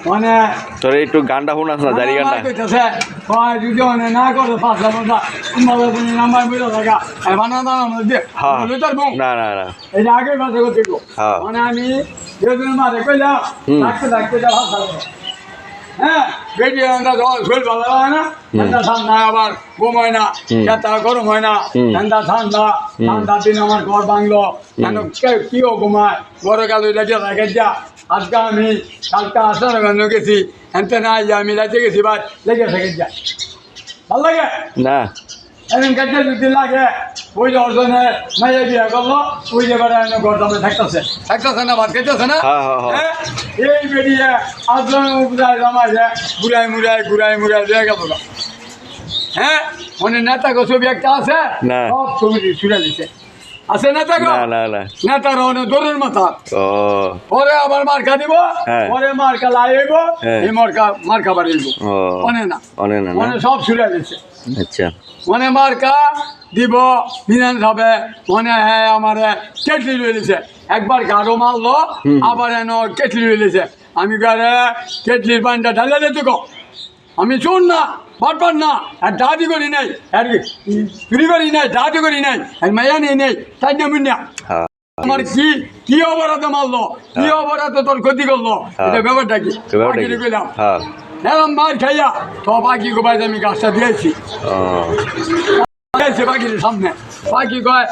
মানে তোর একটু গানটা শোনাস না জারি গানটা কইতেছে কয় যদি মানে না করে পাঁচটা মজা তোমাদের তুমি নাম্বার বুঝে থাকা বানা দানা মধ্যে হ্যাঁ তার বউ না না না এটা আগে কথা করতে হ্যাঁ মানে আমি যেদিন মারে কইলাম ডাকতে ডাকতে যা ভাষা হ্যাঁ বেটি শরীর ভালো হয় না ঠান্ডা ঠান্ডা আবার ঘুম হয় না যাতা গরম হয় না ঠান্ডা ঠান্ডা ঠান্ডা দিন আমার ঘর ভাঙলো কেন কেউ ঘুমায় ঘরে গেল লেগে রেখে যা আজকে আমি কালকে আসার জন্য গেছি এনতে না আমি রাতে গেছি বা লেগে থেকে যা ভাল লাগে না এমন কাছে যদি লাগে ওই যে অর্জনে মাইয়া বিয়া করলো ওই যে বেড়া এনে ঘর দামে থাকতেছে না ভাত খাইতেছে না হ্যাঁ এই বেরিয়ে আজকে বুড়াই জমাইছে ঘুরাই মুড়াই দিয়ে গেল হ্যাঁ মানে নেতা গো ছবি একটা আছে সব ছবি ছুড়ে দিছে আছে নেতা গো নেতার অনেক দৌড়ের মাথা পরে আবার মার্কা দিব পরে মার্কা লাইব এই মার্কা বাড়িব অনে না মানে সব ছুড়ে দিছে আচ্ছা মনে মার্কা দিব বিধান হবে মনে হ্যাঁ আমার কেটলি রয়েছে একবার গাঢ় মারলো আবার এন কেটলি রয়েছে আমি গাড়ে কেটলির পানিটা ঢালে যেতে গো আমি শুন না বাটবার না আর দাদি করি নাই আর চুরি করি নাই দাদি করি নাই আর মাইয়া নেই নেই তাই না মুন্না আমার কি অপরাধ মারলো কি অপরাধ তোর ক্ষতি করলো এটা ব্যাপারটা কি কইলাম এরম মার খাইয়া তো পাখি গোবাই আমি গাছটা দিয়েছি পাখির সামনে পাখি কয়